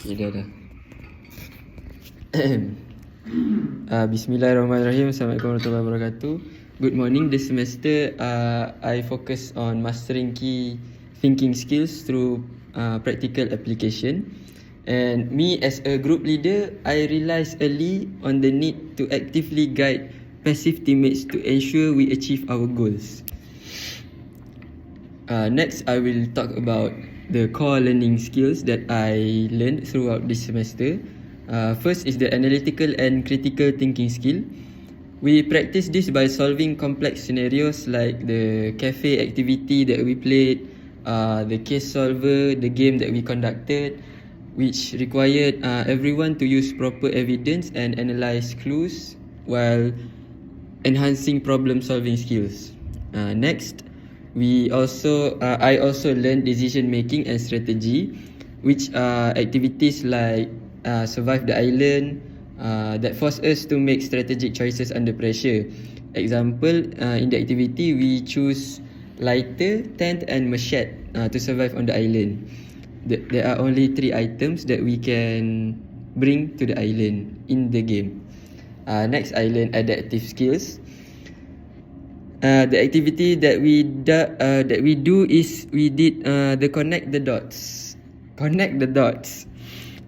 Ya dah. Bismillahirrahmanirrahim. Assalamualaikum warahmatullahi wabarakatuh. Good morning. This semester, I focus on mastering key thinking skills through practical application. And me as a group leader, I realized early on the need to actively guide passive teammates to ensure we achieve our goals. Next, I will talk about the core learning skills that I learned throughout this semester. First is the analytical and critical thinking skill. We practice this by solving complex scenarios like the cafe activity that we played, the case solver, the game that we conducted, which required everyone to use proper evidence and analyze clues while enhancing problem solving skills. Next, I also learned decision making and strategy, which are activities like survive the island that force us to make strategic choices under pressure. Example, in the activity we choose lighter, tent and machete to survive on the island. There are only 3 items that we can bring to the island in the game. Next, I learned adaptive skills. The activity that we do is we did the connect the dots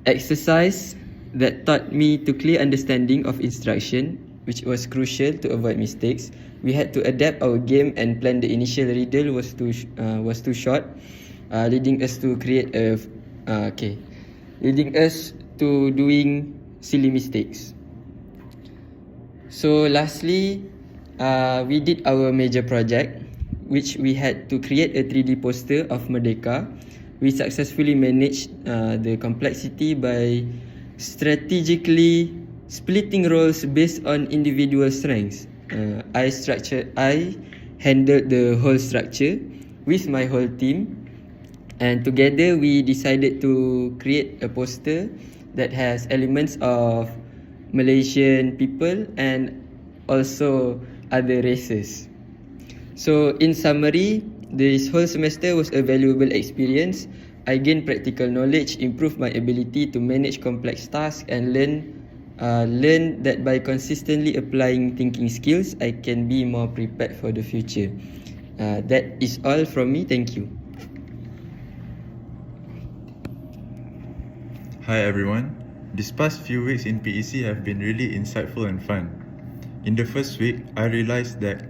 exercise that taught me to clear understanding of instruction, which was crucial to avoid mistakes. We had to adapt our game and plan. The initial riddle was too short, leading us to doing silly mistakes. So lastly, we did our major project, which we had to create a 3D poster of Merdeka. We successfully managed the complexity by strategically splitting roles based on individual strengths. I handled the whole structure with my whole team, and together we decided to create a poster that has elements of Malaysian people and also other races. So in summary, this whole semester was a valuable experience. I gained practical knowledge, improved my ability to manage complex tasks, and learn that by consistently applying thinking skills, I can be more prepared for the future. That is all from me. Thank you. Hi everyone. These past few weeks in PEC have been really insightful and fun. In the first week, I realized that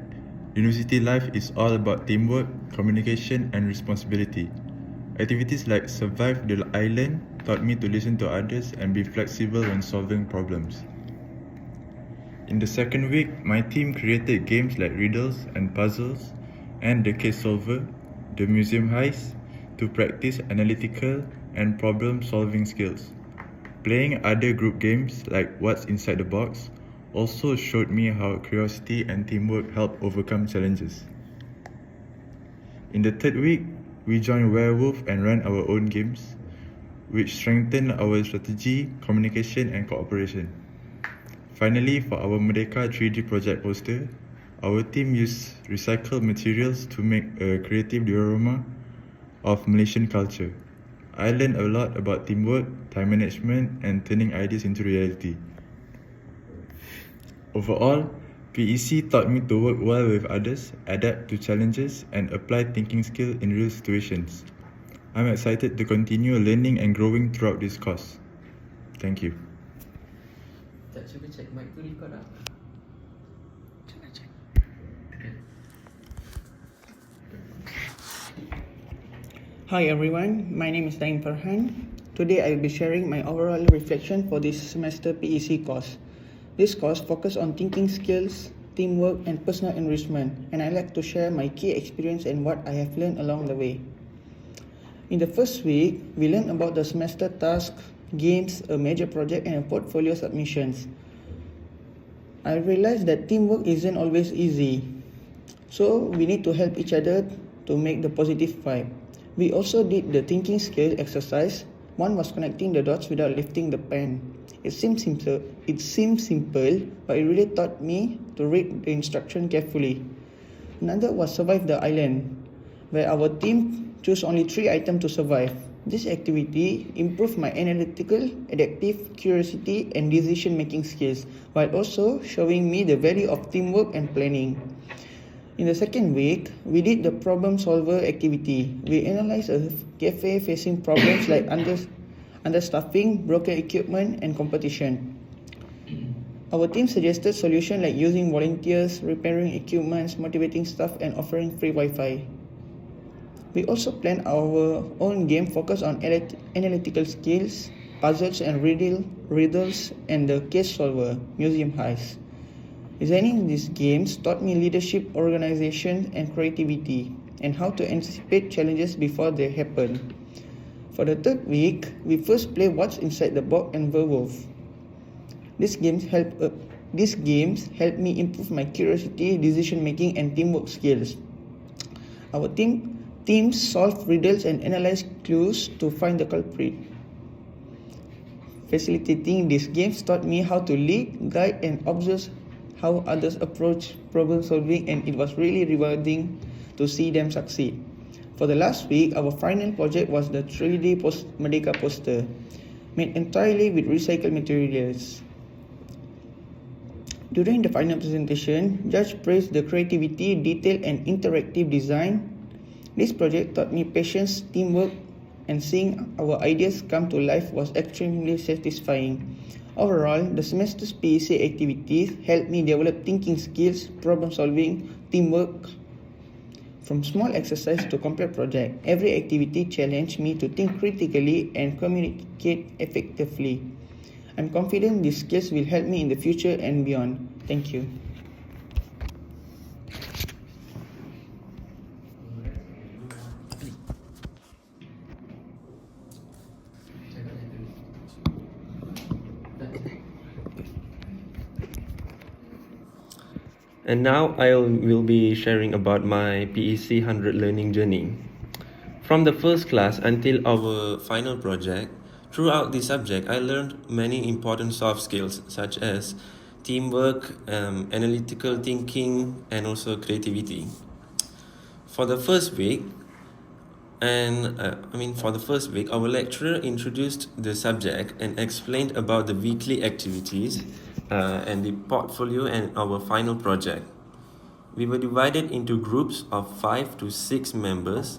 university life is all about teamwork, communication, and responsibility. Activities like Survive the Island taught me to listen to others and be flexible when solving problems. In the second week, my team created games like riddles and puzzles, and the case solver, the museum heist, to practice analytical and problem-solving skills. Playing other group games like What's Inside the Box also showed me how curiosity and teamwork help overcome challenges. In the third week, we joined Werewolf and ran our own games, which strengthened our strategy, communication, and cooperation. Finally, for our Merdeka 3D project poster, our team used recycled materials to make a creative diorama of Malaysian culture. I learned a lot about teamwork, time management, and turning ideas into reality. Overall, PEC taught me to work well with others, adapt to challenges, and apply thinking skill in real situations. I'm excited to continue learning and growing throughout this course. Thank you. Cuba check mic tu record tak? Hi everyone, my name is Daim Farhan. Today I will be sharing my overall reflection for this semester PEC course. This course focuses on thinking skills, teamwork and personal enrichment, and I like to share my key experience and what I have learned along the way. In the first week, we learned about the semester tasks, games, a major project and a portfolio submissions. I realized that teamwork isn't always easy, so we need to help each other to make the positive vibe. We also did the thinking skill exercise. One was connecting the dots without lifting the pen. It seems simple, but it really taught me to read the instruction carefully. Another was survive the island, where our team chose only 3 items to survive. This activity improved my analytical, adaptive, curiosity, and decision-making skills, while also showing me the value of teamwork and planning. In the second week, we did the problem solver activity. We analyzed a cafe facing problems like understaffing, broken equipment, and competition. Our team suggested solutions like using volunteers, repairing equipment, motivating staff, and offering free Wi-Fi. We also planned our own game focused on analytical skills, puzzles and riddles, and the case solver, Museum Heist. Designing these games taught me leadership, organization, and creativity, and how to anticipate challenges before they happen. For the third week, we first played What's Inside the Box and Werewolf. These games helped me improve my curiosity, decision-making, and teamwork skills. Our teams solved riddles and analyzed clues to find the culprit. Facilitating these games taught me how to lead, guide, and observe how others approach problem solving, and it was really rewarding to see them succeed. For the last week, our final project was the 3D Merdeka poster, made entirely with recycled materials. During the final presentation, Judge praised the creativity, detail, and interactive design. This project taught me patience, teamwork, and seeing our ideas come to life was extremely satisfying. Overall, the semester's PEC activities helped me develop thinking skills, problem solving, teamwork. From small exercise to complex project, every activity challenged me to think critically and communicate effectively. I'm confident these skills will help me in the future and beyond. Thank you. And now will be sharing about my PEC 100 learning journey. From the first class until our final project, throughout the subject, I learned many important soft skills such as teamwork, analytical thinking, and also creativity. For the first week, our lecturer introduced the subject and explained about the weekly activities and the portfolio and our final project. We were divided into groups of 5 to 6 members,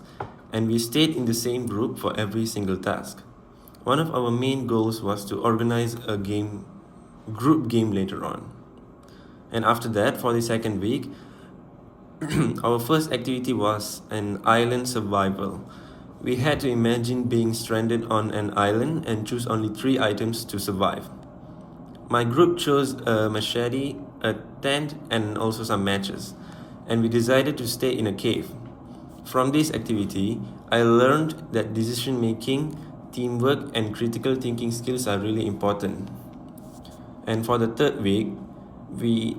and we stayed in the same group for every single task. One of our main goals was to organize a group game later on. And after that, for the second week, our first activity was an island survival. We had to imagine being stranded on an island and choose only 3 items to survive. My group chose a machete, a tent, and also some matches, and we decided to stay in a cave. From this activity, I learned that decision making, teamwork, and critical thinking skills are really important. And for the third week, we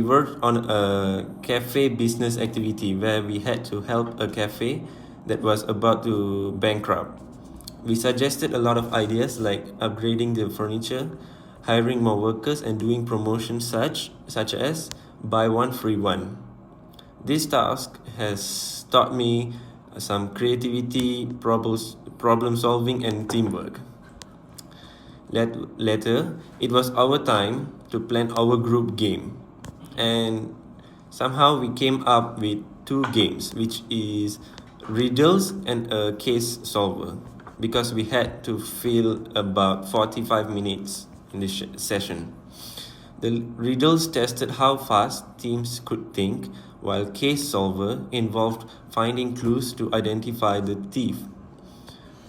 worked on a cafe business activity where we had to help a cafe that was about to bankrupt. We suggested a lot of ideas like upgrading the furniture, hiring more workers, and doing promotions such as buy one free one. This task has taught me some creativity, problem solving, and teamwork. Later, it was our time to plan our group game, and somehow we came up with 2 games, which is riddles and a case solver, because we had to fill about 45 minutes in this session. The riddles tested how fast teams could think, while case solver involved finding clues to identify the thief.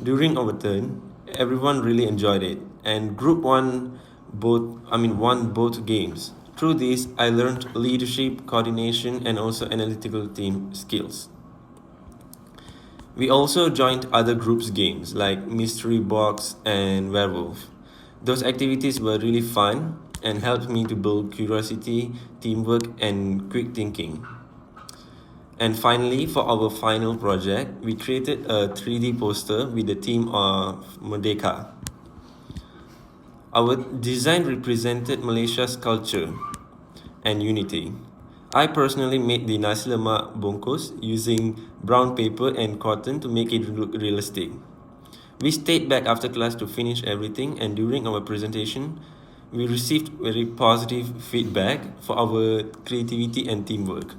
During our turn, everyone really enjoyed it, and group won both games. Through this, I learned leadership, coordination, and also analytical team skills. We also joined other groups' games like Mystery Box and Werewolf. Those activities were really fun and helped me to build curiosity, teamwork, and quick thinking. And finally, for our final project, we created a 3D poster with the theme of Merdeka. Our design represented Malaysia's culture and unity. I personally made the nasi lemak bongkos using brown paper and cotton to make it look realistic. We stayed back after class to finish everything, and during our presentation, we received very positive feedback for our creativity and teamwork.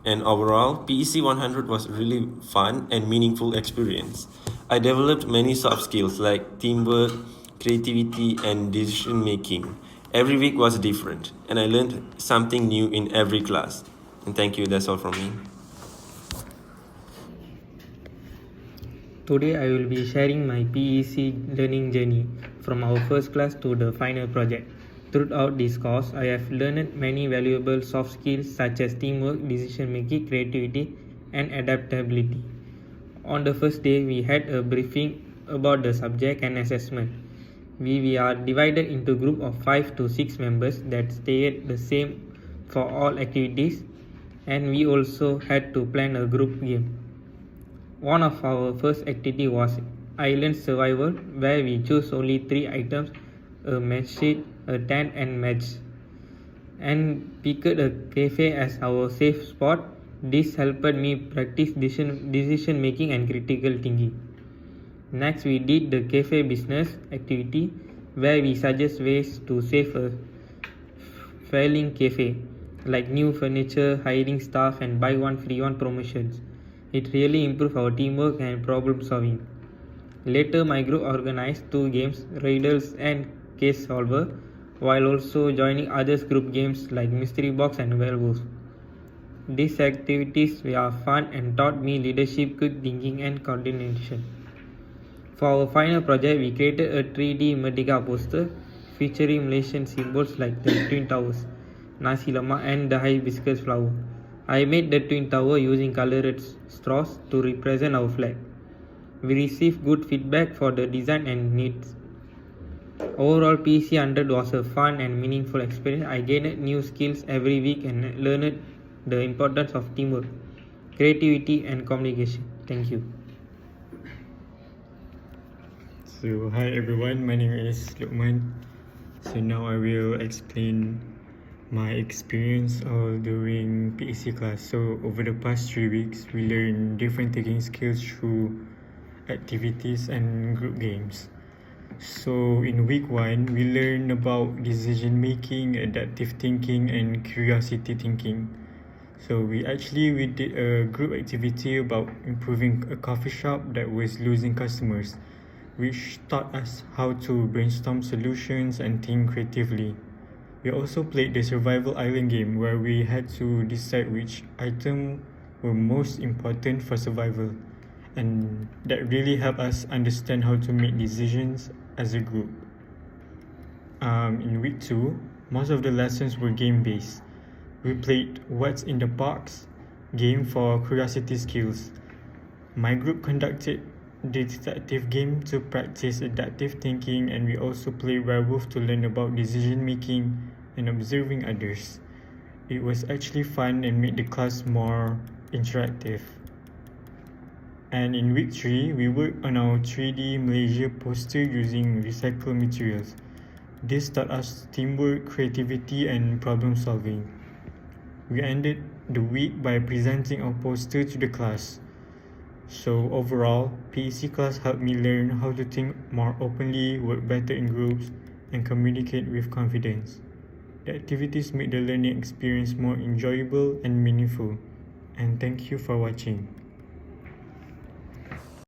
And overall, PEC 100 was really fun and meaningful experience. I developed many soft skills like teamwork, creativity, and decision making. Every week was different, and I learned something new in every class. And thank you, that's all from me. Today I will be sharing my PEC learning journey from our first class to the final project. Throughout this course, I have learned many valuable soft skills such as teamwork, decision making, creativity, and adaptability. On the first day, we had a briefing about the subject and assessment. We are divided into group of 5 to 6 members that stayed the same for all activities, and we also had to plan a group game. One of our first activity was island survival, where we chose only 3 items: a match sheet, a tent, and match, and picked a cafe as our safe spot. This helped me practice decision making and critical thinking. Next, we did the cafe business activity, where we suggest ways to save a failing cafe, like new furniture, hiring staff, and buy one free one promotions. It really improved our teamwork and problem solving. Later, my group organized 2 games, Riddles and Case Solver, while also joining others' group games like Mystery Box and Werewolf. These activities were fun and taught me leadership, quick thinking, and coordination. For our final project, we created a 3D Merdeka poster featuring Malaysian symbols like the Twin Towers, Nasi Lemak, and the hibiscus flower. I made the Twin Tower using colored straws to represent our flag. We received good feedback for the design and needs. Overall, PEC 100 was a fun and meaningful experience. I gained new skills every week and learned the importance of teamwork, creativity, and communication. Thank you. So hi everyone, my name is Lukman. So now I will explain my experience all during PEC class. So over the past 3 weeks, we learned different thinking skills through activities and group games. So in week 1, we learned about decision making, adaptive thinking, and curiosity thinking. So we did a group activity about improving a coffee shop that was losing customers, which taught us how to brainstorm solutions and think creatively. We also played the survival island game, where we had to decide which item were most important for survival, and that really helped us understand how to make decisions as a group. In week 2, most of the lessons were game-based. We played What's in the Box game for curiosity skills. My group conducted the detective game to practice adaptive thinking, and we also played Werewolf to learn about decision making and observing others. It was actually fun and made the class more interactive. And in week 3, we worked on our 3D Malaysia poster using recycled materials. This taught us teamwork, creativity, and problem solving. We ended the week by presenting our poster to the class. So overall, PEC class helped me learn how to think more openly, work better in groups, and communicate with confidence. The activities made the learning experience more enjoyable and meaningful. And thank you for watching.